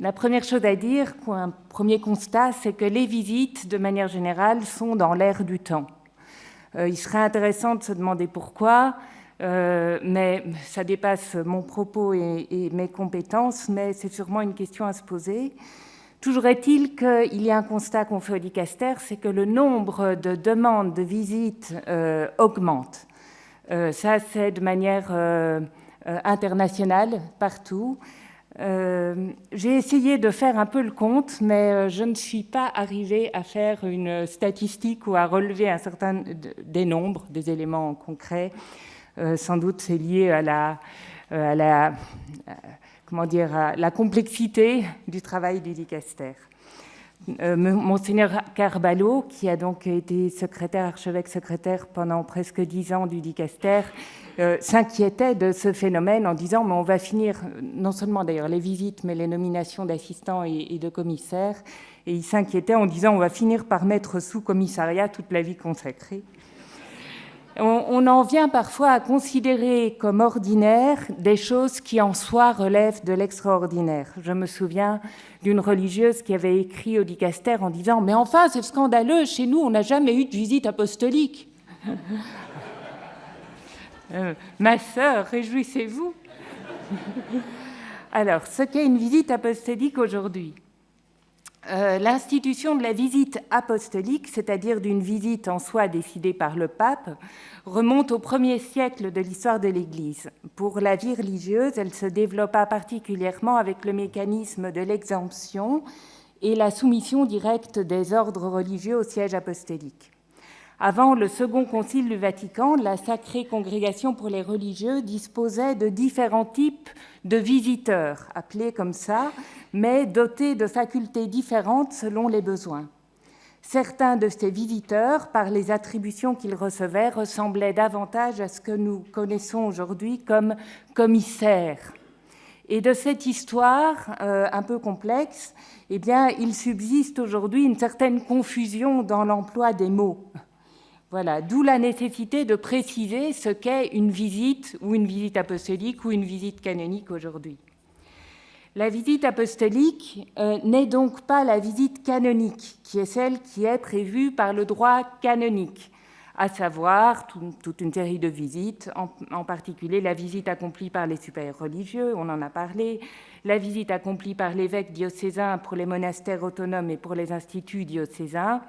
La première chose à dire, un premier constat, c'est que les visites, de manière générale, sont dans l'air du temps. Il serait intéressant de se demander pourquoi, mais ça dépasse mon propos et mes compétences, mais c'est sûrement une question à se poser. Toujours est-il qu'il y a un constat qu'on fait au Dicaster, c'est que le nombre de demandes de visites augmente. Ça, c'est de manière internationale, partout. J'ai essayé de faire un peu le compte, mais je ne suis pas arrivée à faire une statistique ou à relever un certain des nombres, des éléments concrets. Sans doute c'est lié à la complexité du travail du Dicaster. Monseigneur Carballo, qui a donc été archevêque secrétaire pendant presque 10 ans du Dicaster, s'inquiétait de ce phénomène en disant mais on va finir, non seulement d'ailleurs les visites, mais les nominations d'assistants et de commissaires, et il s'inquiétait en disant on va finir par mettre sous commissariat toute la vie consacrée. On en vient parfois à considérer comme ordinaire des choses qui en soi relèvent de l'extraordinaire. Je me souviens d'une religieuse qui avait écrit au Dicaster en disant « Mais enfin, c'est scandaleux, chez nous, on n'a jamais eu de visite apostolique. » Ma sœur, réjouissez-vous. Alors, ce qu'est une visite apostolique aujourd'hui. L'institution de la visite apostolique, c'est-à-dire d'une visite en soi décidée par le pape, remonte au 1er siècle de l'histoire de l'Église. Pour la vie religieuse, elle se développa particulièrement avec le mécanisme de l'exemption et la soumission directe des ordres religieux au siège apostolique. Avant le Second Concile du Vatican, la Sacrée Congrégation pour les religieux disposait de différents types de visiteurs, appelés comme ça, mais dotés de facultés différentes selon les besoins. Certains de ces visiteurs, par les attributions qu'ils recevaient, ressemblaient davantage à ce que nous connaissons aujourd'hui comme commissaires. Et de cette histoire un peu complexe, eh bien, il subsiste aujourd'hui une certaine confusion dans l'emploi des mots. Voilà, d'où la nécessité de préciser ce qu'est une visite ou une visite apostolique ou une visite canonique aujourd'hui. La visite apostolique n'est donc pas la visite canonique, qui est celle qui est prévue par le droit canonique, à savoir toute une série de visites, en particulier la visite accomplie par les supérieurs religieux, on en a parlé, la visite accomplie par l'évêque diocésain pour les monastères autonomes et pour les instituts diocésains,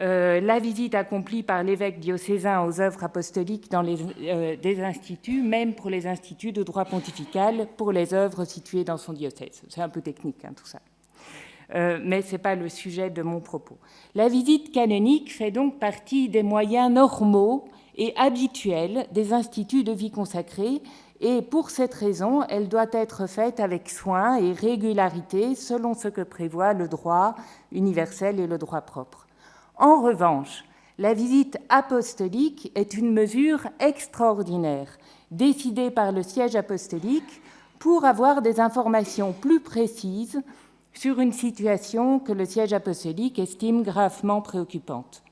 la visite accomplie par l'évêque diocésain aux œuvres apostoliques dans des instituts, même pour les instituts de droit pontifical, pour les œuvres situées dans son diocèse. C'est un peu technique, tout ça. Mais ce n'est pas le sujet de mon propos. La visite canonique fait donc partie des moyens normaux et habituels des instituts de vie consacrée, et pour cette raison, elle doit être faite avec soin et régularité selon ce que prévoit le droit universel et le droit propre. En revanche, la visite apostolique est une mesure extraordinaire, décidée par le siège apostolique pour avoir des informations plus précises sur une situation que le siège apostolique estime gravement préoccupante.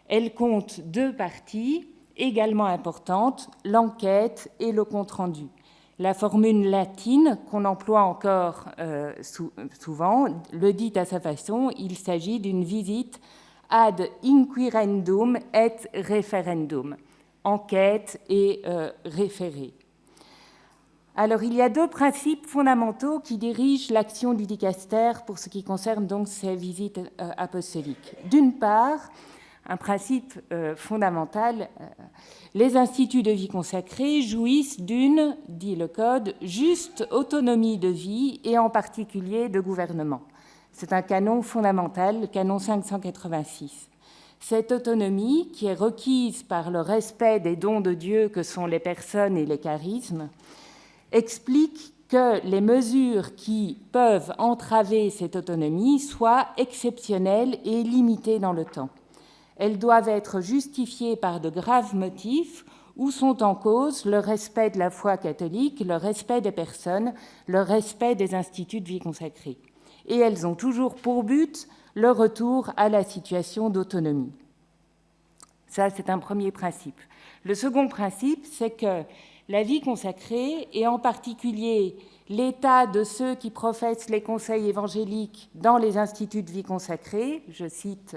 Elle compte 2 parties également importantes, l'enquête et le compte-rendu. La formule latine, qu'on emploie encore souvent, le dit à sa façon, il s'agit d'une visite ad inquirendum et referendum, enquête et référé. Alors, il y a 2 principes fondamentaux qui dirigent l'action du Dicaster pour ce qui concerne donc ces visites apostoliques. D'une part, un principe fondamental, les instituts de vie consacrée jouissent d'une, dit le Code, juste autonomie de vie et en particulier de gouvernement. C'est un canon fondamental, le canon 586. Cette autonomie, qui est requise par le respect des dons de Dieu que sont les personnes et les charismes, explique que les mesures qui peuvent entraver cette autonomie soient exceptionnelles et limitées dans le temps. Elles doivent être justifiées par de graves motifs où sont en cause le respect de la foi catholique, le respect des personnes, le respect des instituts de vie consacrée. Et elles ont toujours pour but le retour à la situation d'autonomie. Ça, c'est un premier principe. Le second principe, c'est que la vie consacrée, et en particulier l'état de ceux qui professent les conseils évangéliques dans les instituts de vie consacrée, je cite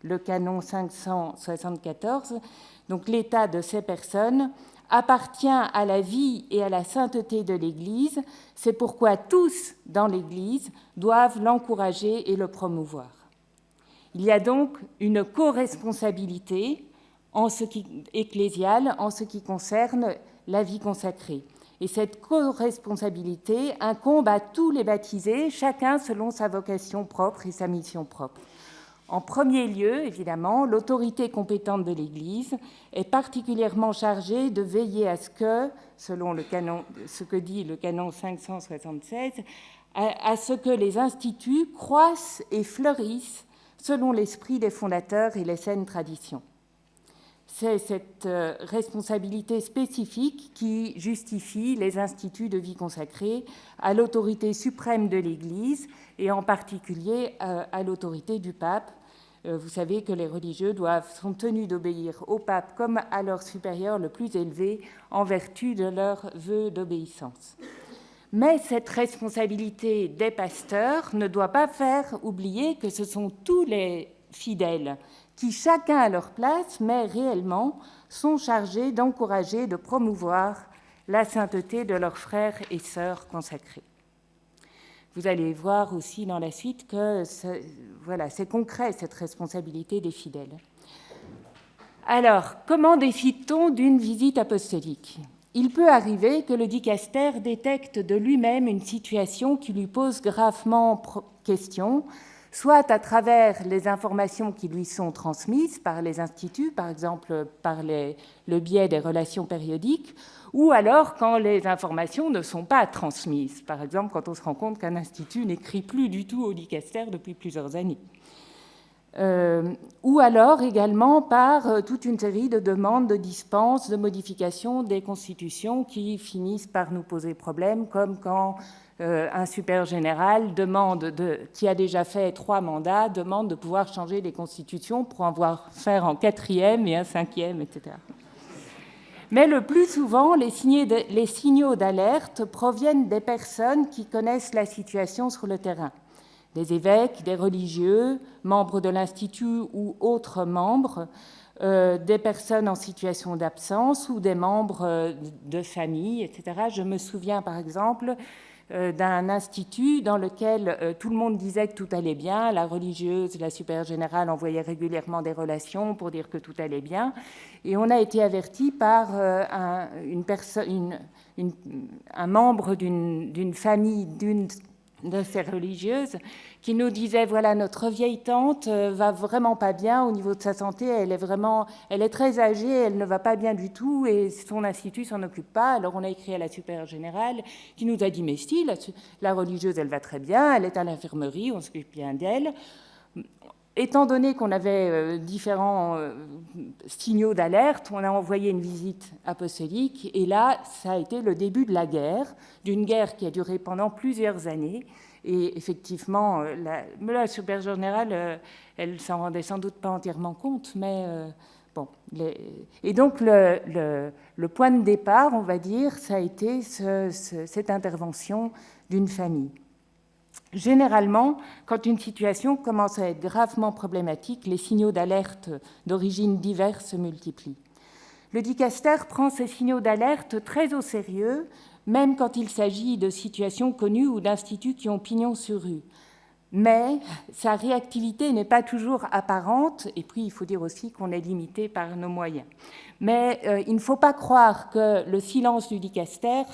le canon 574, donc l'état de ces personnes appartient à la vie et à la sainteté de l'Église, c'est pourquoi tous dans l'Église doivent l'encourager et le promouvoir. Il y a donc une co-responsabilité ecclésiale en ce qui concerne la vie consacrée. Et cette co-responsabilité incombe à tous les baptisés, chacun selon sa vocation propre et sa mission propre. En premier lieu, évidemment, l'autorité compétente de l'Église est particulièrement chargée de veiller à ce que, selon ce que dit le canon 576, à ce que les instituts croissent et fleurissent selon l'esprit des fondateurs et les saines traditions. C'est cette responsabilité spécifique qui justifie les instituts de vie consacrée à l'autorité suprême de l'Église et en particulier à l'autorité du pape. Vous savez que les religieux sont tenus d'obéir au pape comme à leur supérieur le plus élevé en vertu de leur vœu d'obéissance. Mais cette responsabilité des pasteurs ne doit pas faire oublier que ce sont tous les fidèles qui, chacun à leur place, mais réellement, sont chargés d'encourager, de promouvoir la sainteté de leurs frères et sœurs consacrés. Vous allez voir aussi dans la suite que c'est concret, cette responsabilité des fidèles. Alors, comment décide-t-on d'une visite apostolique ? Il peut arriver que le dicaster détecte de lui-même une situation qui lui pose gravement question, soit à travers les informations qui lui sont transmises par les instituts, par exemple par le biais des relations périodiques, ou alors quand les informations ne sont pas transmises, par exemple quand on se rend compte qu'un institut n'écrit plus du tout au dicaster depuis plusieurs années. Ou alors également par toute une série de demandes de dispenses, de modifications des constitutions qui finissent par nous poser problème, comme quand un supérieur général qui a déjà fait 3 mandats demande de pouvoir changer les constitutions pour en faire un 4e et un 5e, etc. Mais le plus souvent, les signaux d'alerte proviennent des personnes qui connaissent la situation sur le terrain. Des évêques, des religieux, membres de l'Institut ou autres membres, des personnes en situation d'absence ou des membres de famille, etc. Je me souviens par exemple d'un institut dans lequel tout le monde disait que tout allait bien, la religieuse, la supérieure générale envoyait régulièrement des relations pour dire que tout allait bien, et on a été averti par un membre d'une famille de ces religieuses qui nous disait voilà, notre vieille tante va vraiment pas bien au niveau de sa santé, elle est très âgée, elle ne va pas bien du tout et son institut s'en occupe pas. Alors on a écrit à la supérieure générale qui nous a dit mais si, la religieuse elle va très bien, elle est à l'infirmerie, on s'occupe bien d'elle. Étant donné qu'on avait différents signaux d'alerte, on a envoyé une visite apostolique et là, ça a été le début de la guerre, d'une guerre qui a duré pendant plusieurs années. Et effectivement, la supérieure générale, elle ne s'en rendait sans doute pas entièrement compte, mais bon. Et donc, le point de départ, on va dire, ça a été cette intervention d'une famille. Généralement, quand une situation commence à être gravement problématique, les signaux d'alerte d'origine diverses se multiplient. Le dicaster prend ces signaux d'alerte très au sérieux, même quand il s'agit de situations connues ou d'instituts qui ont pignon sur rue. Mais sa réactivité n'est pas toujours apparente, et puis il faut dire aussi qu'on est limité par nos moyens. Mais il ne faut pas croire que le silence du dicaster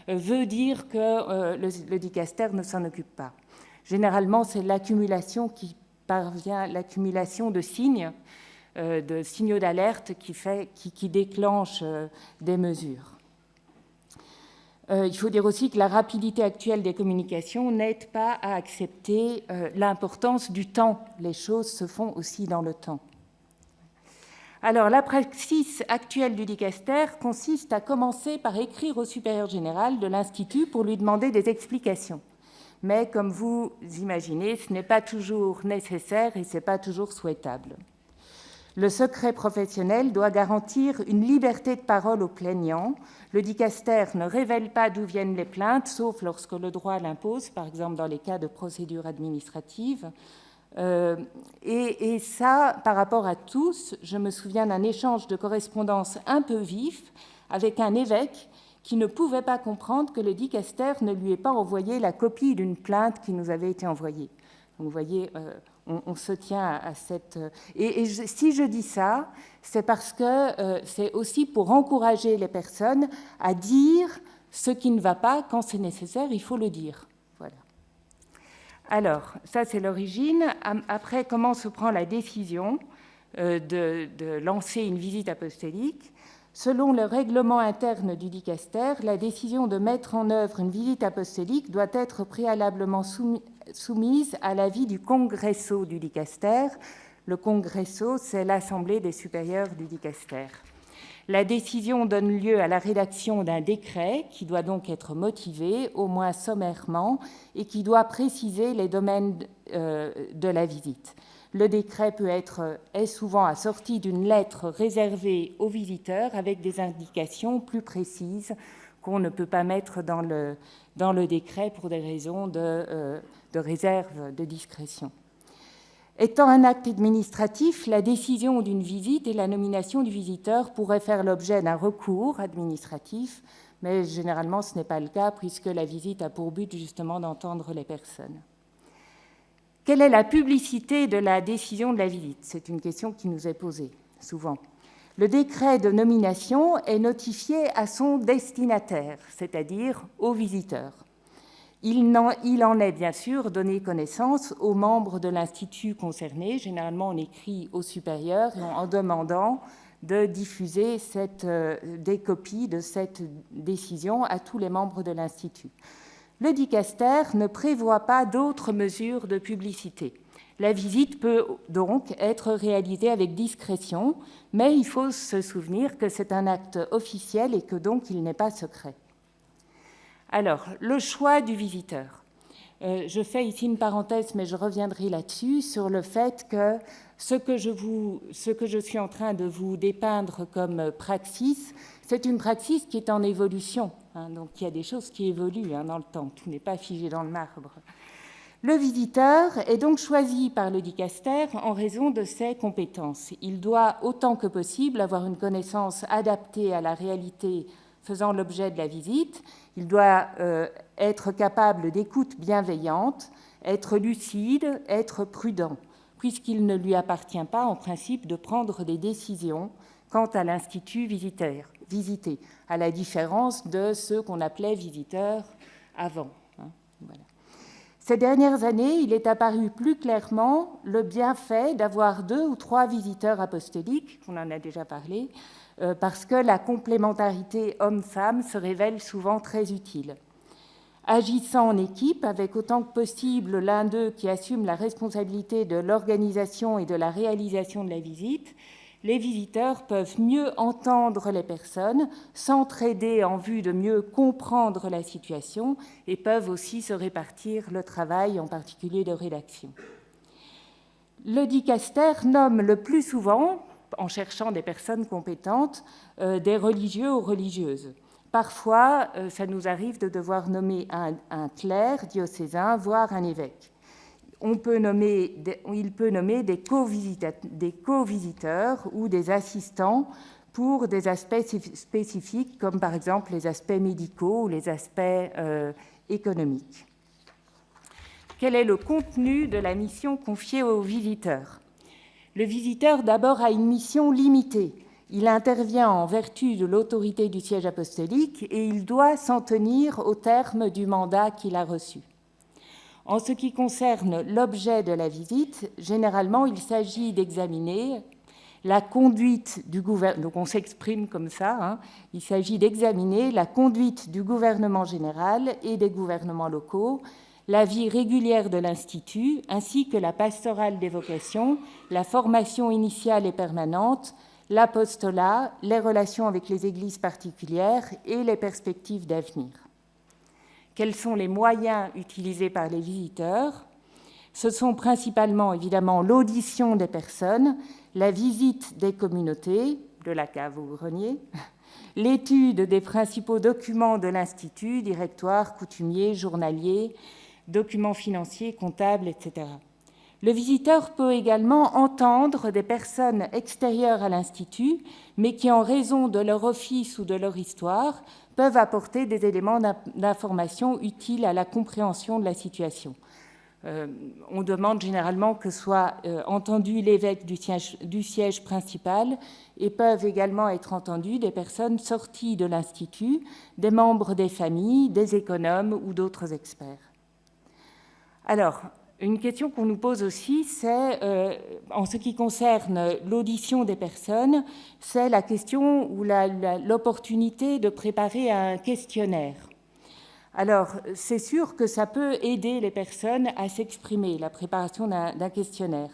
veut dire que le dicaster ne s'en occupe pas. Généralement, c'est l'accumulation de signes, de signaux d'alerte qui déclenche des mesures. Il faut dire aussi que la rapidité actuelle des communications n'aide pas à accepter l'importance du temps. Les choses se font aussi dans le temps. Alors, la praxis actuelle du dicaster consiste à commencer par écrire au supérieur général de l'Institut pour lui demander des explications. Mais comme vous imaginez, ce n'est pas toujours nécessaire et ce n'est pas toujours souhaitable. Le secret professionnel doit garantir une liberté de parole aux plaignants. Le dicaster ne révèle pas d'où viennent les plaintes, sauf lorsque le droit l'impose, par exemple dans les cas de procédure administrative. Et ça, par rapport à tous, je me souviens d'un échange de correspondance un peu vif avec un évêque qui ne pouvait pas comprendre que le dicaster ne lui ait pas envoyé la copie d'une plainte qui nous avait été envoyée. Donc, vous voyez, on se tient à cette... si je dis ça, c'est parce que c'est aussi pour encourager les personnes à dire ce qui ne va pas. Quand c'est nécessaire, il faut le dire. Voilà. Alors, ça, c'est l'origine. Après, comment se prend la décision de lancer une visite apostolique? Selon le règlement interne du dicaster, la décision de mettre en œuvre une visite apostolique doit être préalablement soumise à l'avis du congresso du dicaster. Le congresso, c'est l'assemblée des supérieurs du dicaster. La décision donne lieu à la rédaction d'un décret qui doit donc être motivé, au moins sommairement, et qui doit préciser les domaines de la visite. Le décret est souvent assorti d'une lettre réservée aux visiteurs avec des indications plus précises qu'on ne peut pas mettre dans le décret pour des raisons de réserve, de discrétion. Étant un acte administratif, la décision d'une visite et la nomination du visiteur pourraient faire l'objet d'un recours administratif, mais généralement ce n'est pas le cas puisque la visite a pour but justement d'entendre les personnes. Quelle est la publicité de la décision de la visite? C'est une question qui nous est posée souvent. Le décret de nomination est notifié à son destinataire, c'est-à-dire au visiteur. Il en est bien sûr donné connaissance aux membres de l'institut concerné. Généralement, on écrit au supérieur en demandant de diffuser des copies de cette décision à tous les membres de l'institut. Le dicaster ne prévoit pas d'autres mesures de publicité. La visite peut donc être réalisée avec discrétion, mais il faut se souvenir que c'est un acte officiel et que donc il n'est pas secret. Alors, le choix du visiteur. Je fais ici une parenthèse, mais je reviendrai là-dessus, sur le fait que ce que je suis en train de vous dépeindre comme praxis, c'est une praxis qui est en évolution. Donc, il y a des choses qui évoluent dans le temps. Tout n'est pas figé dans le marbre. Le visiteur est donc choisi par le dicaster en raison de ses compétences. Il doit, autant que possible, avoir une connaissance adaptée à la réalité faisant l'objet de la visite. Il doit être capable d'écoute bienveillante, être lucide, être prudent, puisqu'il ne lui appartient pas, en principe, de prendre des décisions quant à l'institut visité, à la différence de ceux qu'on appelait visiteurs avant. Voilà. Ces dernières années, il est apparu plus clairement le bienfait d'avoir 2 ou 3 visiteurs apostoliques, on en a déjà parlé, parce que la complémentarité homme-femme se révèle souvent très utile. Agissant en équipe, avec autant que possible l'un d'eux qui assume la responsabilité de l'organisation et de la réalisation de la visite, les visiteurs peuvent mieux entendre les personnes, s'entraider en vue de mieux comprendre la situation et peuvent aussi se répartir le travail, en particulier de rédaction. Le dicaster nomme le plus souvent, en cherchant des personnes compétentes, des religieux ou religieuses. Parfois, ça nous arrive de devoir nommer un clerc diocésain, voire un évêque. Il peut nommer des co-visiteurs ou des assistants pour des aspects spécifiques, comme par exemple les aspects médicaux ou les aspects économiques. Quel est le contenu de la mission confiée aux visiteurs? Le visiteur, d'abord, a une mission limitée. Il intervient en vertu de l'autorité du siège apostolique et il doit s'en tenir au terme du mandat qu'il a reçu. En ce qui concerne l'objet de la visite, généralement, il s'agit d'examiner la conduite du gouvernement, donc on s'exprime comme ça, il s'agit d'examiner la conduite du gouvernement général et des gouvernements locaux, la vie régulière de l'Institut, ainsi que la pastorale des vocations, la formation initiale et permanente, l'apostolat, les relations avec les églises particulières et les perspectives d'avenir. Quels sont les moyens utilisés par les visiteurs? Ce sont principalement, évidemment, l'audition des personnes, la visite des communautés, de la cave au grenier, l'étude des principaux documents de l'Institut, directoire, coutumier, journalier, documents financiers, comptables, etc. Le visiteur peut également entendre des personnes extérieures à l'Institut, mais qui, en raison de leur office ou de leur histoire, peuvent apporter des éléments d'information utiles à la compréhension de la situation. On demande généralement que soit entendu l'évêque du siège principal et peuvent également être entendues des personnes sorties de l'Institut, des membres des familles, des économes ou d'autres experts. Alors, une question qu'on nous pose aussi, c'est, en ce qui concerne l'audition des personnes, c'est la question ou l'opportunité de préparer un questionnaire. Alors, c'est sûr que ça peut aider les personnes à s'exprimer, la préparation d'un questionnaire.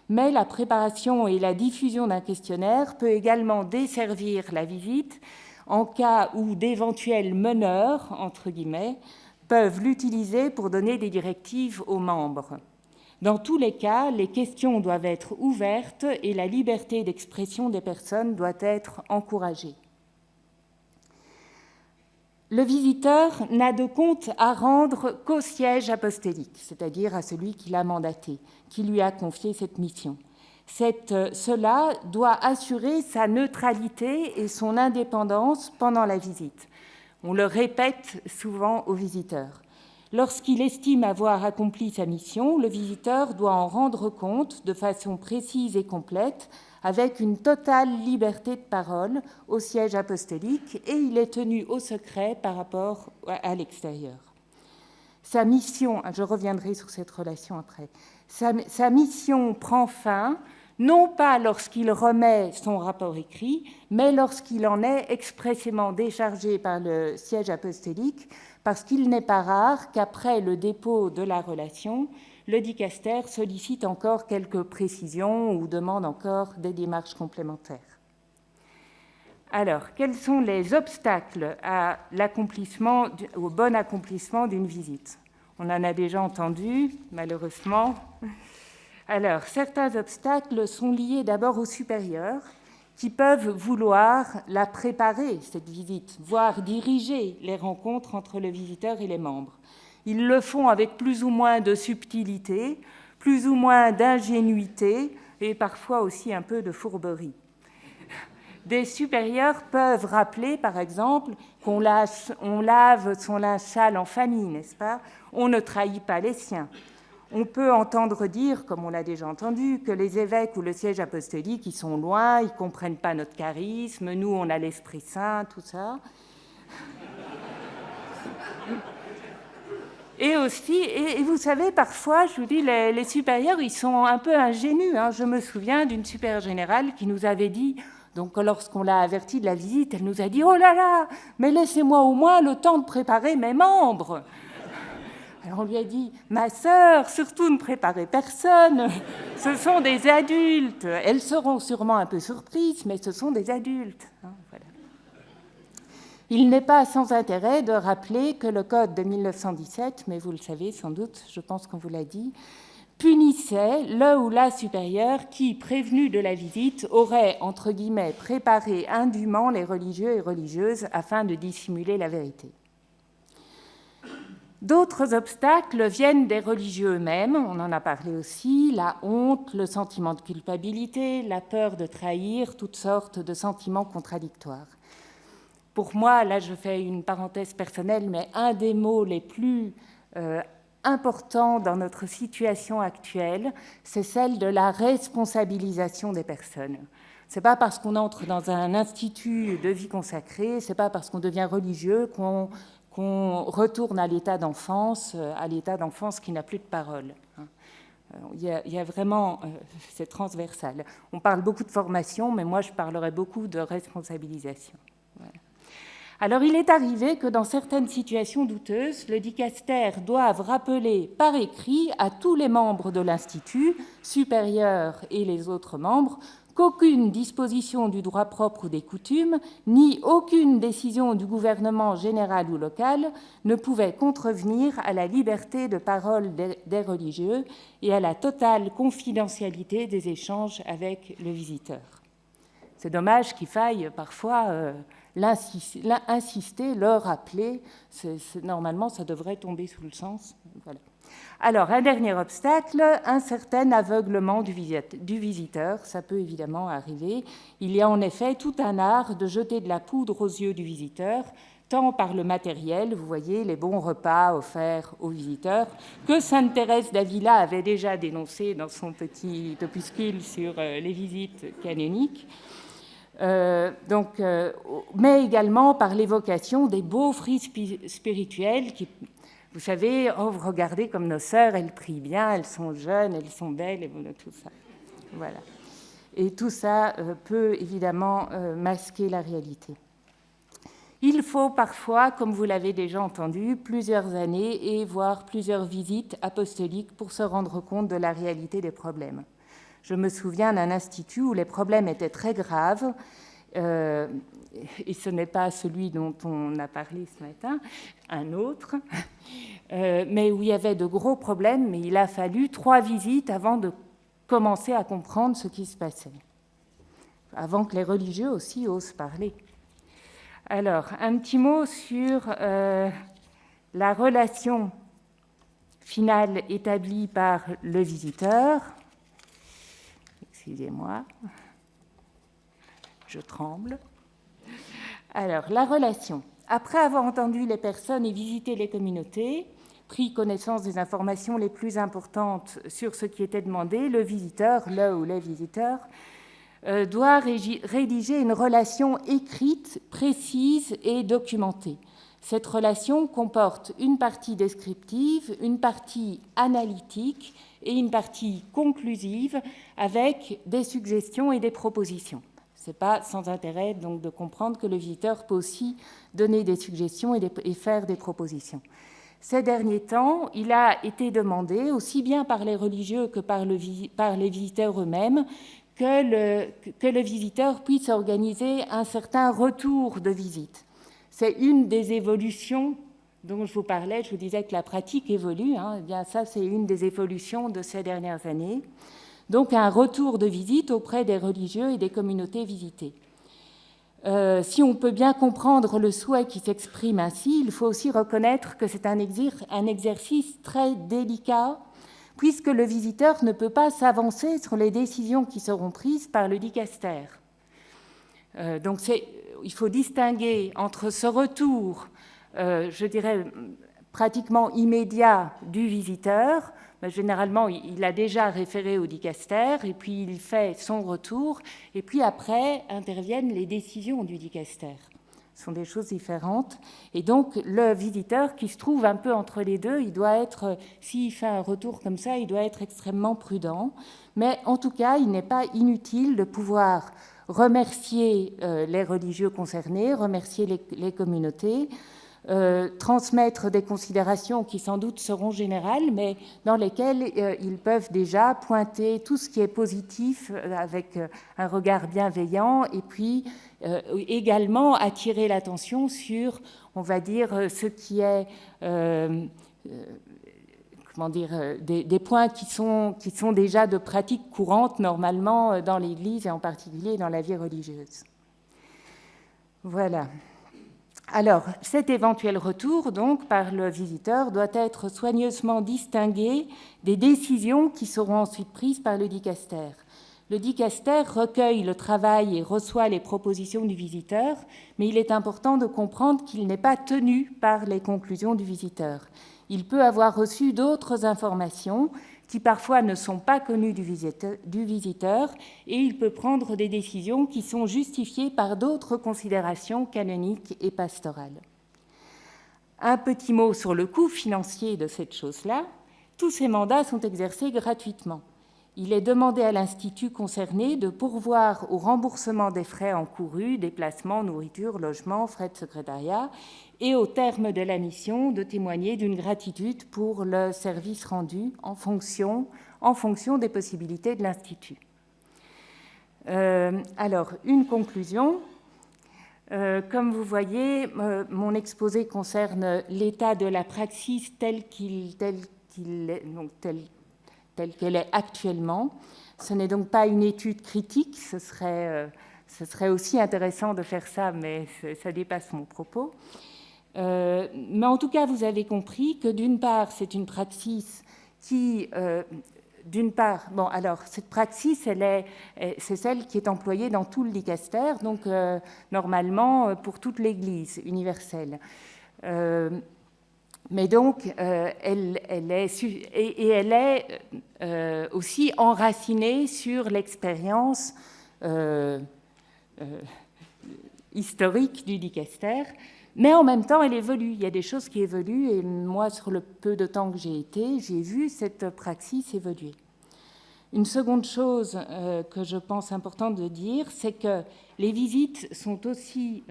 Mais la préparation et la diffusion d'un questionnaire peut également desservir la visite en cas où d'éventuels meneurs, entre guillemets, peuvent l'utiliser pour donner des directives aux membres. Dans tous les cas, les questions doivent être ouvertes et la liberté d'expression des personnes doit être encouragée. Le visiteur n'a de compte à rendre qu'au siège apostolique, c'est-à-dire à celui qui l'a mandaté, qui lui a confié cette mission. Cela doit assurer sa neutralité et son indépendance pendant la visite. On le répète souvent aux visiteurs. Lorsqu'il estime avoir accompli sa mission, le visiteur doit en rendre compte de façon précise et complète, avec une totale liberté de parole au siège apostolique, et il est tenu au secret par rapport à l'extérieur. Sa mission, je reviendrai sur cette relation après, sa mission prend fin, non pas lorsqu'il remet son rapport écrit, mais lorsqu'il en est expressément déchargé par le siège apostolique, parce qu'il n'est pas rare qu'après le dépôt de la relation, le dicaster sollicite encore quelques précisions ou demande encore des démarches complémentaires. Alors, quels sont les obstacles à au bon accomplissement d'une visite? On en a déjà entendu, malheureusement. Alors, certains obstacles sont liés d'abord aux supérieurs, qui peuvent vouloir la préparer, cette visite, voire diriger les rencontres entre le visiteur et les membres. Ils le font avec plus ou moins de subtilité, plus ou moins d'ingénuité et parfois aussi un peu de fourberie. Des supérieurs peuvent rappeler, par exemple, on lave son linge sale en famille, n'est-ce pas? On ne trahit pas les siens. On peut entendre dire, comme on l'a déjà entendu, que les évêques ou le siège apostolique, ils sont loin, ils ne comprennent pas notre charisme, nous, on a l'Esprit Saint, tout ça. Et aussi, et vous savez, parfois, je vous dis, les supérieurs, ils sont un peu ingénus. Je me souviens d'une supérieure générale qui nous avait dit, donc lorsqu'on l'a avertie de la visite, elle nous a dit « Oh là là, mais laissez-moi au moins le temps de préparer mes membres !» Alors on lui a dit « Ma sœur, surtout ne préparez personne, ce sont des adultes. Elles seront sûrement un peu surprises, mais ce sont des adultes. » Voilà. Il n'est pas sans intérêt de rappeler que le Code de 1917, mais vous le savez sans doute, je pense qu'on vous l'a dit, punissait le ou la supérieure qui, prévenu de la visite, aurait, entre guillemets, préparé indûment les religieux et religieuses afin de dissimuler la vérité. D'autres obstacles viennent des religieux eux-mêmes, on en a parlé aussi, la honte, le sentiment de culpabilité, la peur de trahir, toutes sortes de sentiments contradictoires. Pour moi, là je fais une parenthèse personnelle, mais un des mots les plus importants dans notre situation actuelle, c'est celle de la responsabilisation des personnes. Ce n'est pas parce qu'on entre dans un institut de vie consacrée, ce n'est pas parce qu'on devient religieux qu'on retourne à l'état d'enfance qui n'a plus de parole. Il y a vraiment, c'est transversal. On parle beaucoup de formation, mais moi je parlerai beaucoup de responsabilisation. Voilà. Alors il est arrivé que dans certaines situations douteuses, le dicaster doive rappeler par écrit à tous les membres de l'Institut, supérieurs et les autres membres, qu'aucune disposition du droit propre ou des coutumes, ni aucune décision du gouvernement général ou local ne pouvait contrevenir à la liberté de parole des religieux et à la totale confidentialité des échanges avec le visiteur. C'est dommage qu'il faille parfois insister, le rappeler. Normalement, ça devrait tomber sous le sens. Voilà. Alors, un dernier obstacle, un certain aveuglement du visiteur. Ça peut évidemment arriver. Il y a en effet tout un art de jeter de la poudre aux yeux du visiteur, tant par le matériel, vous voyez, les bons repas offerts aux visiteurs, que Sainte Thérèse d'Avila avait déjà dénoncé dans son petit opuscule sur les visites canoniques. Mais également par l'évocation des beaux fruits spirituels qui, vous savez, oh, vous regardez comme nos sœurs, elles prient bien, elles sont jeunes, elles sont belles, et tout ça. Voilà. Et tout ça peut évidemment masquer la réalité. Il faut parfois, comme vous l'avez déjà entendu, plusieurs années et voire plusieurs visites apostoliques pour se rendre compte de la réalité des problèmes. Je me souviens d'un institut où les problèmes étaient très graves, et ce n'est pas celui dont on a parlé ce matin, un autre, mais où il y avait de gros problèmes, mais il a fallu 3 visites avant de commencer à comprendre ce qui se passait, avant que les religieux aussi osent parler. Alors, un petit mot sur la relation finale établie par le visiteur. Excusez-moi, je tremble. Alors, la relation. Après avoir entendu les personnes et visité les communautés, pris connaissance des informations les plus importantes sur ce qui était demandé, le visiteur, le ou les visiteurs, doit rédiger une relation écrite, précise et documentée. Cette relation comporte une partie descriptive, une partie analytique et une partie conclusive avec des suggestions et des propositions. Ce n'est pas sans intérêt donc de comprendre que le visiteur peut aussi donner des suggestions et faire des propositions. Ces derniers temps, il a été demandé, aussi bien par les religieux que par les visiteurs eux-mêmes, que le visiteur puisse organiser un certain retour de visite. C'est une des évolutions dont je vous parlais. Je vous disais que la pratique évolue. Eh bien, ça, c'est une des évolutions de ces dernières années. Donc, un retour de visite auprès des religieux et des communautés visitées. Si on peut bien comprendre le souhait qui s'exprime ainsi, il faut aussi reconnaître que c'est un exercice très délicat, puisque le visiteur ne peut pas s'avancer sur les décisions qui seront prises par le dicaster. Donc, il faut distinguer entre ce retour, je dirais, pratiquement immédiat du visiteur. Généralement, il a déjà référé au dicaster, et puis il fait son retour, et puis après interviennent les décisions du dicaster. Ce sont des choses différentes. Et donc, le visiteur qui se trouve un peu entre les deux, il doit être, s'il fait un retour comme ça, il doit être extrêmement prudent. Mais en tout cas, il n'est pas inutile de pouvoir remercier les religieux concernés, remercier les communautés, transmettre des considérations qui sans doute seront générales, mais dans lesquelles ils peuvent déjà pointer tout ce qui est positif avec un regard bienveillant, et puis également attirer l'attention sur, on va dire, ce qui est des points qui sont déjà de pratiques courantes normalement dans l'Église et en particulier dans la vie religieuse. Voilà. Alors, cet éventuel retour, donc, par le visiteur, doit être soigneusement distingué des décisions qui seront ensuite prises par le dicaster. Le dicaster recueille le travail et reçoit les propositions du visiteur, mais il est important de comprendre qu'il n'est pas tenu par les conclusions du visiteur. Il peut avoir reçu d'autres informations qui parfois ne sont pas connues du visiteur, et il peut prendre des décisions qui sont justifiées par d'autres considérations canoniques et pastorales. Un petit mot sur le coût financier de cette chose-là. Tous ces mandats sont exercés gratuitement. Il est demandé à l'institut concerné de pourvoir au remboursement des frais encourus, déplacements, nourriture, logement, frais de secrétariat, et au terme de la mission, de témoigner d'une gratitude pour le service rendu en fonction des possibilités de l'institut. Alors, une conclusion. Comme vous voyez, mon exposé concerne l'état de la praxis telle qu'elle est actuellement. Ce n'est donc pas une étude critique, ce serait aussi intéressant de faire ça, mais ça dépasse mon propos. Mais en tout cas, vous avez compris que d'une part, c'est une praxis qui... D'une part, bon, alors cette praxis, c'est celle qui est employée dans tout le dicaster, donc normalement pour toute l'Église universelle. Mais donc, elle est aussi enracinée sur l'expérience historique du dicaster. Mais en même temps, elle évolue. Il y a des choses qui évoluent. Et moi, sur le peu de temps que j'ai été, j'ai vu cette praxis évoluer. Une seconde chose que je pense importante de dire, c'est que les visites sont aussi...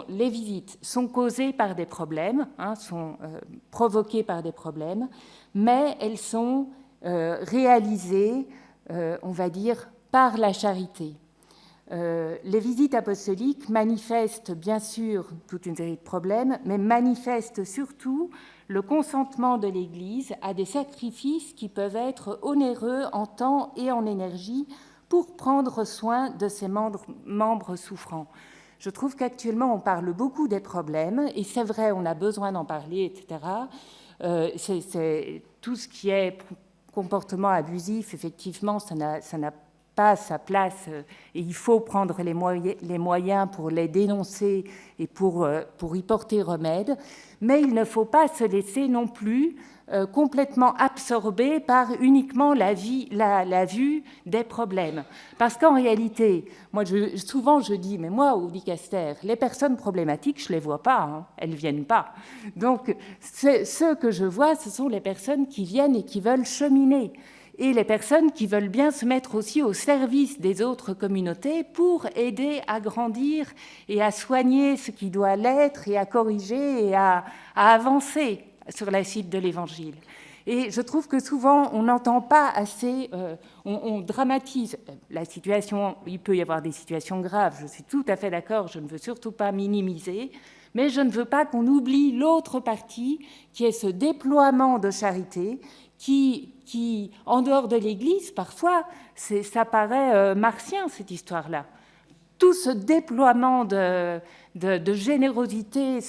les visites sont causées par des problèmes, sont provoquées par des problèmes, mais elles sont réalisées, on va dire, par la charité. Les visites apostoliques manifestent bien sûr toute une série de problèmes, mais manifestent surtout le consentement de l'Église à des sacrifices qui peuvent être onéreux en temps et en énergie pour prendre soin de ses membres souffrants. Je trouve qu'actuellement, on parle beaucoup des problèmes, et c'est vrai, on a besoin d'en parler, etc. C'est tout ce qui est comportement abusif, effectivement, ça n'a pas sa place, et il faut prendre les moyens pour les dénoncer et pour y porter remède, mais il ne faut pas se laisser non plus complètement absorbé par uniquement la vue des problèmes. Parce qu'en réalité, moi, souvent je dis, mais moi, au dicaster, les personnes problématiques, je ne les vois pas, elles ne viennent pas. Donc, ce que je vois, ce sont les personnes qui viennent et qui veulent cheminer, et les personnes qui veulent bien se mettre aussi au service des autres communautés pour aider à grandir et à soigner ce qui doit l'être et à corriger et à avancer sur la cible de l'Évangile. Et je trouve que souvent, on n'entend pas assez, on dramatise la situation, il peut y avoir des situations graves, je suis tout à fait d'accord, je ne veux surtout pas minimiser, mais je ne veux pas qu'on oublie l'autre partie, qui est ce déploiement de charité, qui en dehors de l'Église, parfois, ça paraît martien, cette histoire-là. Tout ce déploiement de générosité,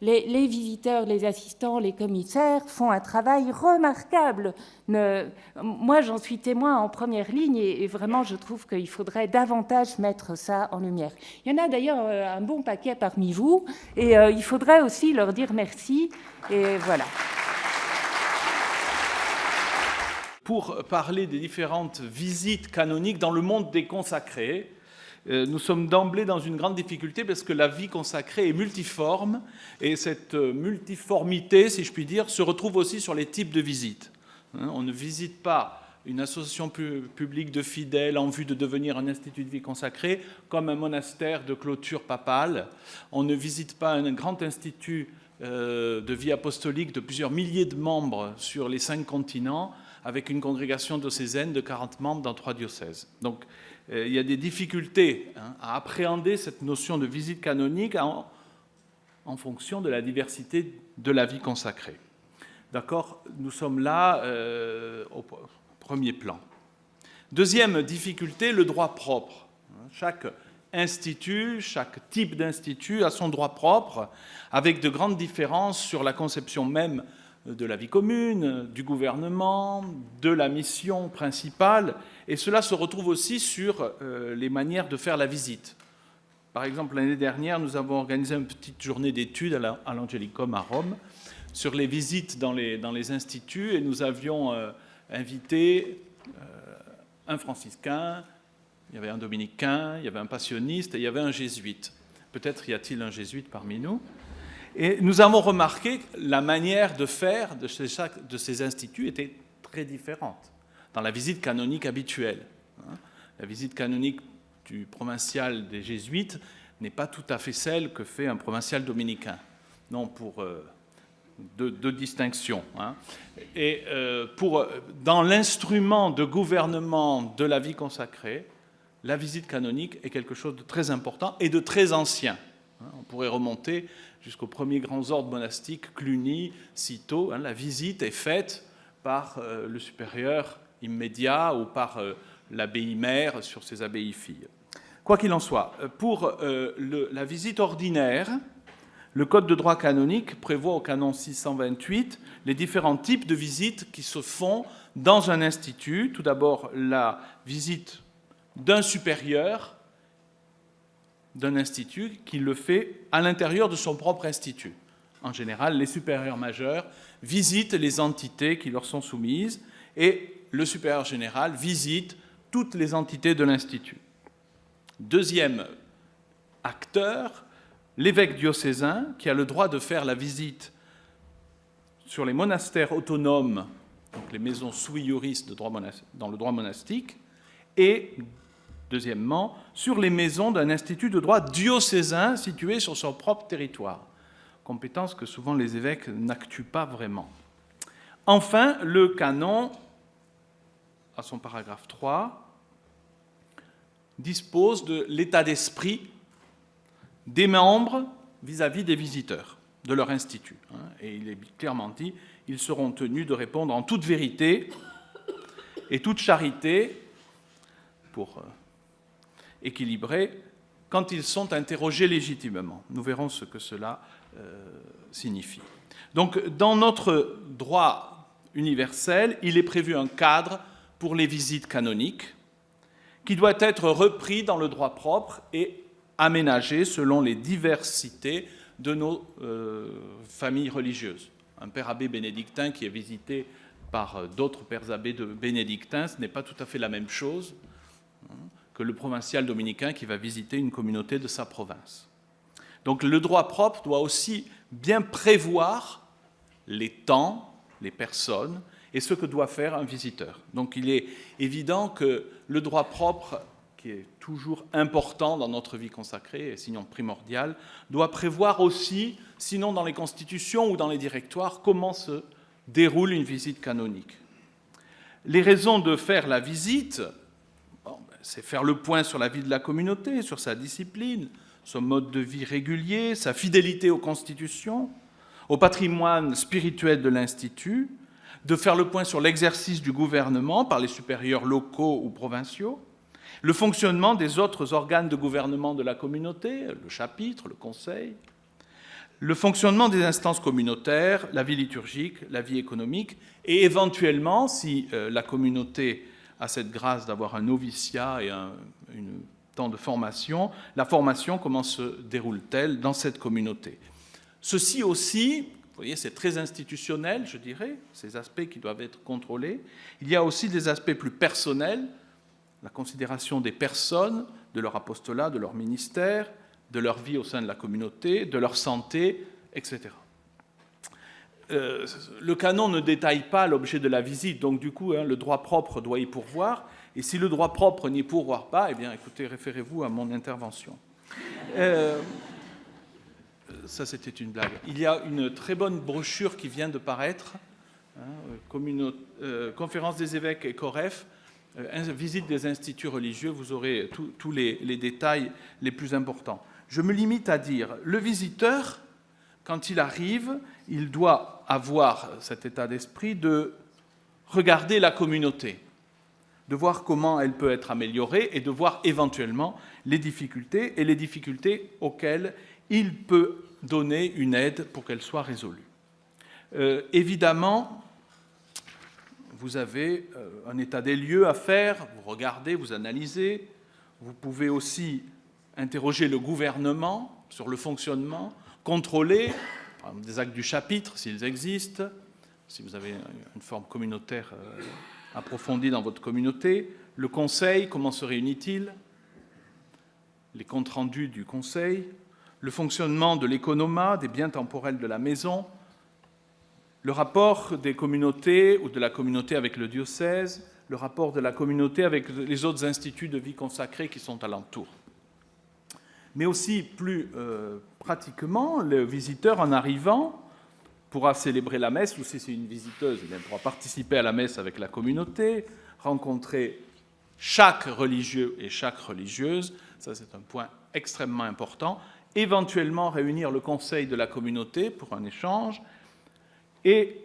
les visiteurs, les assistants, les commissaires font un travail remarquable. Moi, j'en suis témoin en première ligne et vraiment, je trouve qu'il faudrait davantage mettre ça en lumière. Il y en a d'ailleurs un bon paquet parmi vous et il faudrait aussi leur dire merci. Et voilà. Pour parler des différentes visites canoniques dans le monde des consacrés, nous sommes d'emblée dans une grande difficulté parce que la vie consacrée est multiforme et cette multiformité, si je puis dire, se retrouve aussi sur les types de visites. On ne visite pas une association publique de fidèles en vue de devenir un institut de vie consacrée comme un monastère de clôture papale. On ne visite pas un grand institut de vie apostolique de plusieurs milliers de membres sur les 5 continents avec une congrégation diocésaine de 40 membres dans 3 diocèses. Donc, il y a des difficultés à appréhender cette notion de visite canonique en fonction de la diversité de la vie consacrée. D'accord ? Nous sommes là au premier plan. Deuxième difficulté, le droit propre. Chaque institut, chaque type d'institut a son droit propre, avec de grandes différences sur la conception même de la vie commune, du gouvernement, de la mission principale, et cela se retrouve aussi sur les manières de faire la visite. Par exemple, l'année dernière, nous avons organisé une petite journée d'études à l'Angelicum à Rome sur les visites dans les instituts, et nous avions invité un franciscain, il y avait un dominicain, il y avait un passionniste et il y avait un jésuite. Peut-être y a-t-il un jésuite parmi nous. Et nous avons remarqué que la manière de faire de chaque de ces instituts était très différente dans la visite canonique habituelle. La visite canonique du provincial des jésuites n'est pas tout à fait celle que fait un provincial dominicain. Non, pour de distinction. Hein. Et dans l'instrument de gouvernement de la vie consacrée, la visite canonique est quelque chose de très important et de très ancien. Hein. On pourrait remonter jusqu'aux premiers grands ordres monastiques, Cluny, Cîteaux. Hein. La visite est faite par le supérieur immédiat ou par l'abbaye mère sur ses abbayes filles. Quoi qu'il en soit, pour la visite ordinaire, le Code de droit canonique prévoit au canon 628 les différents types de visites qui se font dans un institut. Tout d'abord, la visite d'un supérieur d'un institut qui le fait à l'intérieur de son propre institut. En général, les supérieurs majeurs visitent les entités qui leur sont soumises et le supérieur général visite toutes les entités de l'institut. Deuxième acteur, l'évêque diocésain qui a le droit de faire la visite sur les monastères autonomes, donc les maisons sui juris dans le droit monastique, et deuxièmement, sur les maisons d'un institut de droit diocésain situé sur son propre territoire, compétence que souvent les évêques n'actuent pas vraiment. Enfin, le canon, à son paragraphe 3, dispose de l'état d'esprit des membres vis-à-vis des visiteurs de leur institut. Et il est clairement dit, ils seront tenus de répondre en toute vérité et toute charité, pour équilibrer, quand ils sont interrogés légitimement. Nous verrons ce que cela signifie. Donc, dans notre droit universel, il est prévu un cadre pour les visites canoniques qui doit être repris dans le droit propre et aménagé selon les diversités de nos familles religieuses. Un père abbé bénédictin qui est visité par d'autres pères abbés bénédictins, ce n'est pas tout à fait la même chose que le provincial dominicain qui va visiter une communauté de sa province. Donc le droit propre doit aussi bien prévoir les temps, les personnes et ce que doit faire un visiteur. Donc il est évident que le droit propre, qui est toujours important dans notre vie consacrée, et sinon primordial, doit prévoir aussi, sinon dans les constitutions ou dans les directoires, comment se déroule une visite canonique. Les raisons de faire la visite, c'est faire le point sur la vie de la communauté, sur sa discipline, son mode de vie régulier, sa fidélité aux constitutions, au patrimoine spirituel de l'Institut, de faire le point sur l'exercice du gouvernement par les supérieurs locaux ou provinciaux, le fonctionnement des autres organes de gouvernement de la communauté, le chapitre, le conseil, le fonctionnement des instances communautaires, la vie liturgique, la vie économique, et éventuellement, si la communauté a cette grâce d'avoir un noviciat et un temps de formation, la formation, comment se déroule-t-elle dans cette communauté? Ceci aussi, vous voyez, c'est très institutionnel, je dirais, ces aspects qui doivent être contrôlés. Il y a aussi des aspects plus personnels, la considération des personnes, de leur apostolat, de leur ministère, de leur vie au sein de la communauté, de leur santé, etc. Le canon ne détaille pas l'objet de la visite, donc du coup, le droit propre doit y pourvoir. Et si le droit propre n'y pourvoit pas, eh bien, écoutez, référez-vous à mon intervention. Ça, c'était une blague. Il y a une très bonne brochure qui vient de paraître, Conférence des évêques et COREF, visite des instituts religieux, vous aurez tous les détails les plus importants. Je me limite à dire, le visiteur, quand il arrive, il doit avoir cet état d'esprit de regarder la communauté, de voir comment elle peut être améliorée et de voir éventuellement les difficultés auxquelles il peut donner une aide pour qu'elles soient résolues. Évidemment, vous avez un état des lieux à faire, vous regardez, vous analysez, vous pouvez aussi interroger le gouvernement sur le fonctionnement, contrôler par exemple, des actes du chapitre s'ils existent, si vous avez une forme communautaire approfondie dans votre communauté, le conseil, comment se réunit-il, les comptes rendus du conseil, le fonctionnement de l'économat, des biens temporels de la maison, le rapport des communautés ou de la communauté avec le diocèse, le rapport de la communauté avec les autres instituts de vie consacrée qui sont alentour. Mais aussi, plus pratiquement, le visiteur, en arrivant, pourra célébrer la messe, ou si c'est une visiteuse, elle pourra participer à la messe avec la communauté, rencontrer chaque religieux et chaque religieuse, ça c'est un point extrêmement important, éventuellement réunir le conseil de la communauté pour un échange, et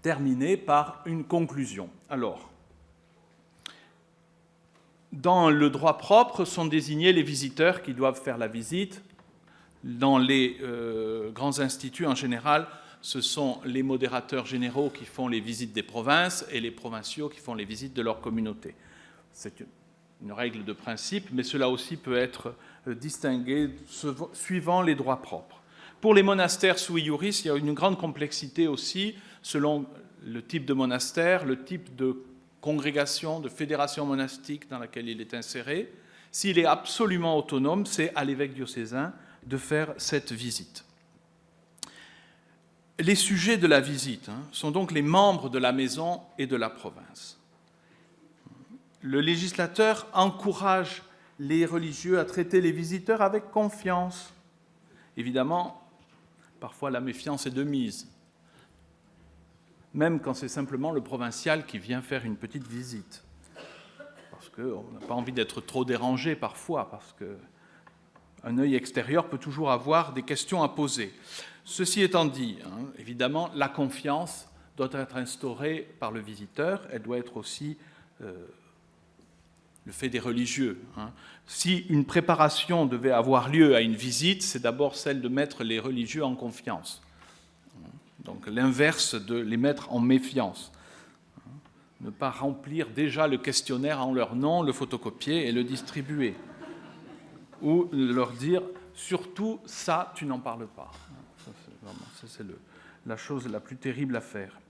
terminer par une conclusion. Alors, dans le droit propre sont désignés les visiteurs qui doivent faire la visite. Dans les grands instituts, en général, ce sont les modérateurs généraux qui font les visites des provinces et les provinciaux qui font les visites de leur communauté. C'est une règle de principe, mais cela aussi peut être distingué suivant les droits propres. Pour les monastères sui iuris, il y a une grande complexité aussi, selon le type de monastère, le type de congrégation, de fédération monastique dans laquelle il est inséré. S'il est absolument autonome, c'est à l'évêque diocésain de faire cette visite. Les sujets de la visite sont donc les membres de la maison et de la province. Le législateur encourage les religieux à traiter les visiteurs avec confiance. Évidemment, parfois la méfiance est de mise, même quand c'est simplement le provincial qui vient faire une petite visite. Parce qu'on n'a pas envie d'être trop dérangé parfois, parce qu'un œil extérieur peut toujours avoir des questions à poser. Ceci étant dit, évidemment, la confiance doit être instaurée par le visiteur, elle doit être aussi le fait des religieux. Si une préparation devait avoir lieu à une visite, c'est d'abord celle de mettre les religieux en confiance. Donc l'inverse de les mettre en méfiance. Ne pas remplir déjà le questionnaire en leur nom, le photocopier et le distribuer. Ou leur dire, surtout ça, tu n'en parles pas. Ça, c'est la chose la plus terrible à faire.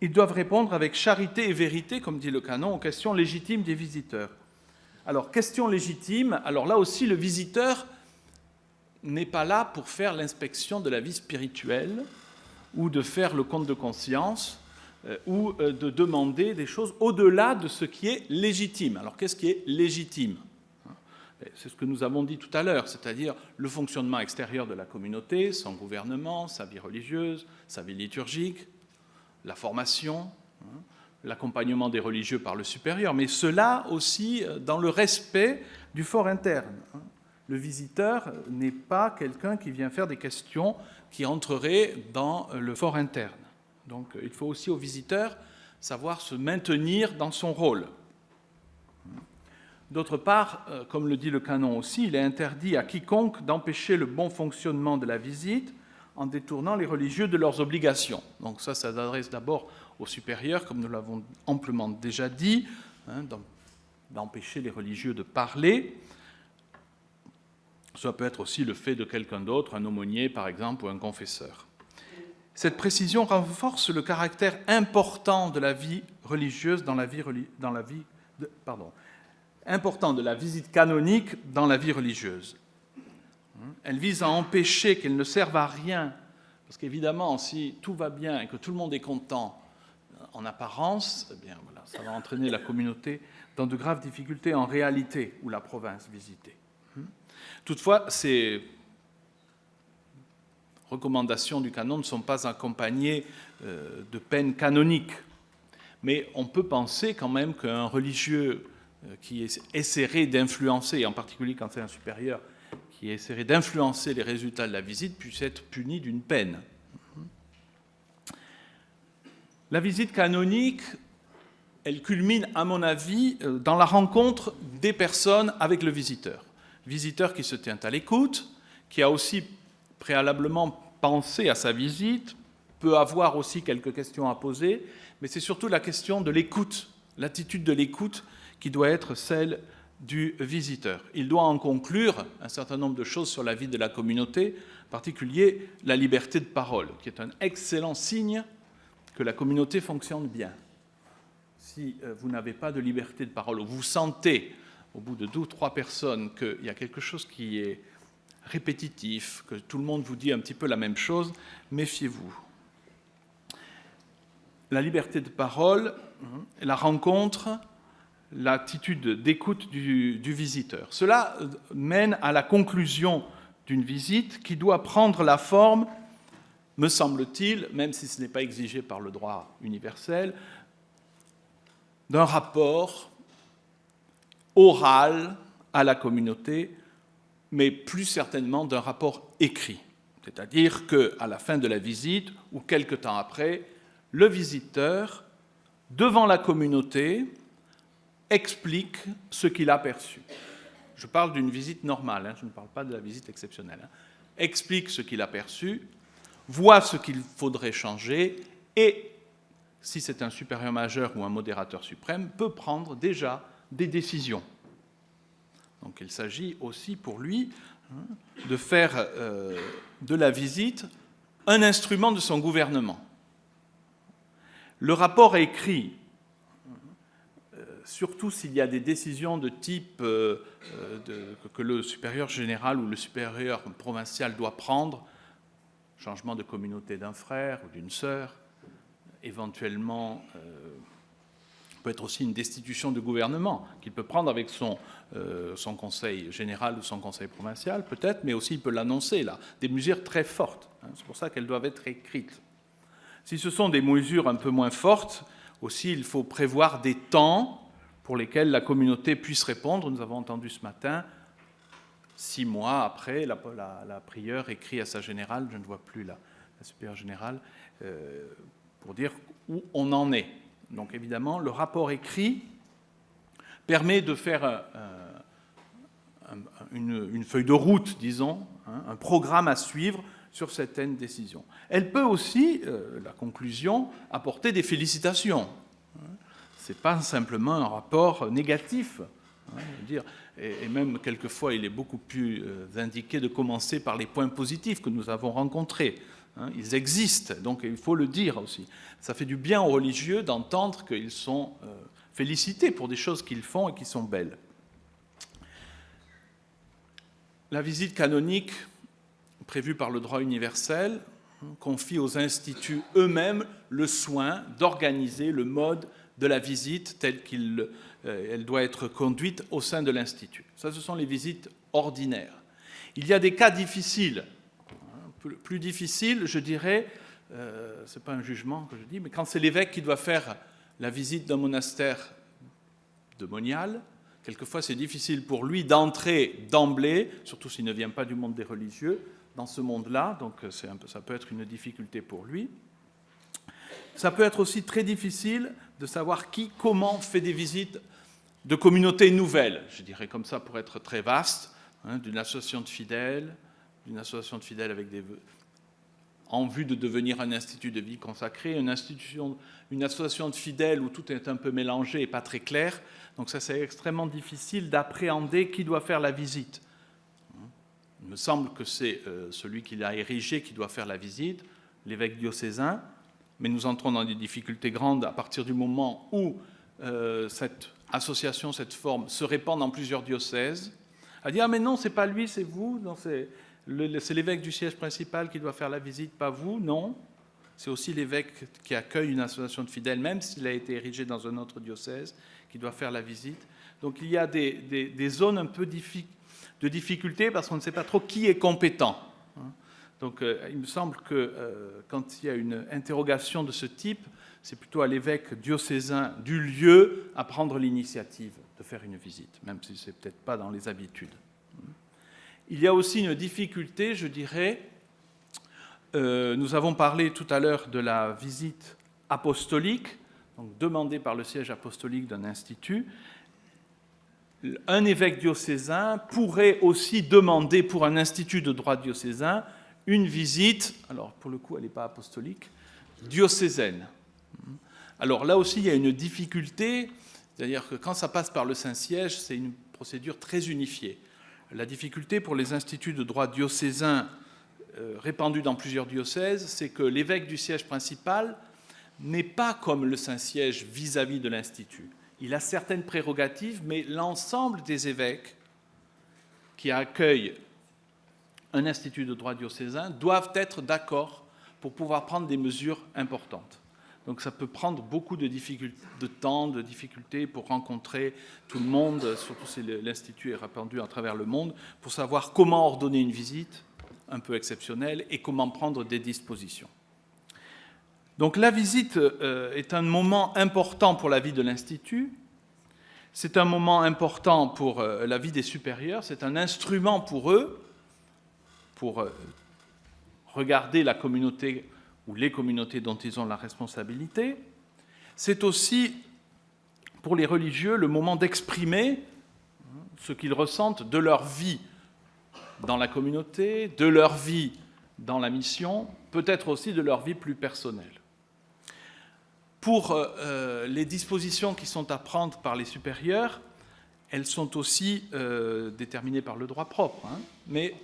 Ils doivent répondre avec charité et vérité, comme dit le canon, aux questions légitimes des visiteurs. Alors, question légitime, alors là aussi, le visiteur n'est pas là pour faire l'inspection de la vie spirituelle ou de faire le compte de conscience ou de demander des choses au-delà de ce qui est légitime. Alors, qu'est-ce qui est légitime ? C'est ce que nous avons dit tout à l'heure, c'est-à-dire le fonctionnement extérieur de la communauté, son gouvernement, sa vie religieuse, sa vie liturgique, la formation, l'accompagnement des religieux par le supérieur, mais cela aussi dans le respect du fort interne. Le visiteur n'est pas quelqu'un qui vient faire des questions qui entreraient dans le fort interne. Donc il faut aussi au visiteur savoir se maintenir dans son rôle. D'autre part, comme le dit le canon aussi, il est interdit à quiconque d'empêcher le bon fonctionnement de la visite en détournant les religieux de leurs obligations. Donc ça s'adresse d'abord aux supérieurs, comme nous l'avons amplement déjà dit, d'empêcher les religieux de parler. Ça peut être aussi le fait de quelqu'un d'autre, un aumônier par exemple, ou un confesseur. Cette précision renforce le caractère important de la vie religieuse important de la visite canonique dans la vie religieuse. Elle vise à empêcher qu'elle ne serve à rien, parce qu'évidemment, si tout va bien et que tout le monde est content en apparence, eh bien, voilà, ça va entraîner la communauté dans de graves difficultés en réalité, ou la province visitée. Toutefois, ces recommandations du canon ne sont pas accompagnées de peines canoniques, mais on peut penser quand même qu'un religieux qui essaierait d'influencer, en particulier quand c'est un supérieur, qui essaierait d'influencer les résultats de la visite, puisse être puni d'une peine. La visite canonique, elle culmine, à mon avis, dans la rencontre des personnes avec le visiteur. Visiteur qui se tient à l'écoute, qui a aussi préalablement pensé à sa visite, peut avoir aussi quelques questions à poser, mais c'est surtout la question de l'écoute, l'attitude de l'écoute qui doit être celle du visiteur. Il doit en conclure un certain nombre de choses sur la vie de la communauté, en particulier la liberté de parole, qui est un excellent signe que la communauté fonctionne bien. Si vous n'avez pas de liberté de parole, ou vous sentez, au bout de 2 ou 3 personnes, qu'il y a quelque chose qui est répétitif, que tout le monde vous dit un petit peu la même chose, méfiez-vous. La liberté de parole, la rencontre, l'attitude d'écoute du visiteur. Cela mène à la conclusion d'une visite qui doit prendre la forme me semble-t-il, même si ce n'est pas exigé par le droit universel, d'un rapport oral à la communauté, mais plus certainement d'un rapport écrit. C'est-à-dire qu'à la fin de la visite, ou quelque temps après, le visiteur, devant la communauté, explique ce qu'il a perçu. Je parle d'une visite normale, je ne parle pas de la visite exceptionnelle. Explique ce qu'il a perçu, voit ce qu'il faudrait changer et, si c'est un supérieur majeur ou un modérateur suprême, peut prendre déjà des décisions. Donc il s'agit aussi pour lui de faire de la visite un instrument de son gouvernement. Le rapport écrit, surtout s'il y a des décisions de type que le supérieur général ou le supérieur provincial doit prendre, changement de communauté d'un frère ou d'une sœur, éventuellement peut être aussi une destitution de gouvernement qu'il peut prendre avec son conseil général ou son conseil provincial, peut-être, mais aussi il peut l'annoncer, là, des mesures très fortes. C'est pour ça qu'elles doivent être écrites. Si ce sont des mesures un peu moins fortes, aussi il faut prévoir des temps pour lesquels la communauté puisse répondre. Nous avons entendu ce matin, 6 mois après, la prieure écrit à sa générale, je ne vois plus la supérieure générale, pour dire où on en est. Donc évidemment, le rapport écrit permet de faire une feuille de route, disons, un programme à suivre sur certaines décisions. Elle peut aussi, la conclusion, apporter des félicitations. Ce n'est pas simplement un rapport négatif. Et même quelquefois, il est beaucoup plus indiqué de commencer par les points positifs que nous avons rencontrés. Ils existent, donc il faut le dire aussi. Ça fait du bien aux religieux d'entendre qu'ils sont félicités pour des choses qu'ils font et qui sont belles. La visite canonique prévue par le droit universel confie aux instituts eux-mêmes le soin d'organiser le mode de la visite telle qu'elle doit être conduite au sein de l'institut. Ça, ce sont les visites ordinaires. Il y a des cas difficiles. Plus difficile, je dirais, ce n'est pas un jugement que je dis, mais quand c'est l'évêque qui doit faire la visite d'un monastère de monial, quelquefois c'est difficile pour lui d'entrer d'emblée, surtout s'il ne vient pas du monde des religieux, dans ce monde-là, donc ça peut être une difficulté pour lui. Ça peut être aussi très difficile de savoir qui, comment fait des visites de communautés nouvelles, je dirais comme ça pour être très vaste, d'une association de fidèles, avec en vue de devenir un institut de vie consacré, une association de fidèles où tout est un peu mélangé et pas très clair. Donc ça, c'est extrêmement difficile d'appréhender qui doit faire la visite. Il me semble que c'est celui qui l'a érigé qui doit faire la visite, l'évêque diocésain, mais nous entrons dans des difficultés grandes à partir du moment où cette association, cette forme, se répand dans plusieurs diocèses. À dire, ah mais non, c'est pas lui, c'est vous, non, c'est l'évêque du siège principal qui doit faire la visite, pas vous, non. C'est aussi l'évêque qui accueille une association de fidèles, même s'il a été érigé dans un autre diocèse, qui doit faire la visite. Donc il y a des zones un peu de difficulté parce qu'on ne sait pas trop qui est compétent. Donc il me semble que quand il y a une interrogation de ce type, c'est plutôt à l'évêque diocésain du lieu à prendre l'initiative de faire une visite, même si ce n'est peut-être pas dans les habitudes. Il y a aussi une difficulté, je dirais, nous avons parlé tout à l'heure de la visite apostolique, donc demandée par le siège apostolique d'un institut. Un évêque diocésain pourrait aussi demander pour un institut de droit diocésain une visite, alors pour le coup elle n'est pas apostolique, diocésaine. Alors là aussi il y a une difficulté, c'est-à-dire que quand ça passe par le Saint-Siège, c'est une procédure très unifiée. La difficulté pour les instituts de droit diocésain répandus dans plusieurs diocèses, c'est que l'évêque du siège principal n'est pas comme le Saint-Siège vis-à-vis de l'institut. Il a certaines prérogatives, mais l'ensemble des évêques qui accueillent un institut de droit diocésain doivent être d'accord pour pouvoir prendre des mesures importantes. Donc ça peut prendre beaucoup de temps, de difficultés pour rencontrer tout le monde, surtout si l'institut est répandu à travers le monde, pour savoir comment ordonner une visite, un peu exceptionnelles et comment prendre des dispositions. Donc la visite est un moment important pour la vie de l'Institut, c'est un moment important pour la vie des supérieurs, c'est un instrument pour eux, pour regarder la communauté ou les communautés dont ils ont la responsabilité. C'est aussi, pour les religieux, le moment d'exprimer ce qu'ils ressentent de leur vie dans la communauté, de leur vie dans la mission, peut-être aussi de leur vie plus personnelle. Pour les dispositions qui sont à prendre par les supérieurs, elles sont aussi déterminées par le droit propre, mais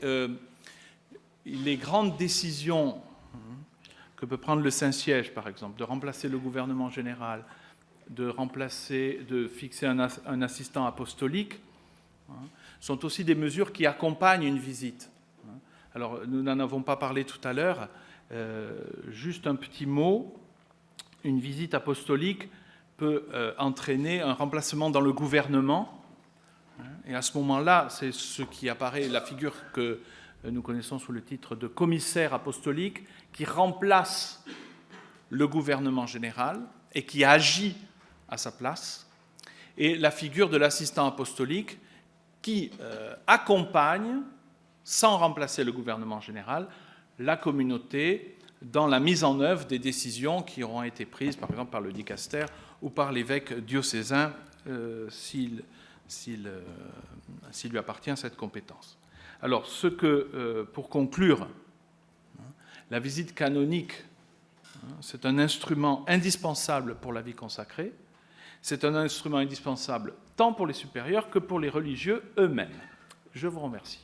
les grandes décisions que peut prendre le Saint-Siège, par exemple, de remplacer le gouvernement général, de fixer un assistant apostolique, sont aussi des mesures qui accompagnent une visite. Alors, nous n'en avons pas parlé tout à l'heure, juste un petit mot. Une visite apostolique peut entraîner un remplacement dans le gouvernement. Et à ce moment-là, c'est ce qui apparaît, la figure que nous connaissons sous le titre de commissaire apostolique, qui remplace le gouvernement général et qui agit à sa place, et la figure de l'assistant apostolique qui accompagne, sans remplacer le gouvernement général, la communauté dans la mise en œuvre des décisions qui auront été prises, par exemple, par le dicaster ou par l'évêque diocésain, s'il lui appartient cette compétence. Alors, pour conclure, la visite canonique, c'est un instrument indispensable pour la vie consacrée, c'est un instrument indispensable tant pour les supérieurs que pour les religieux eux-mêmes. Je vous remercie.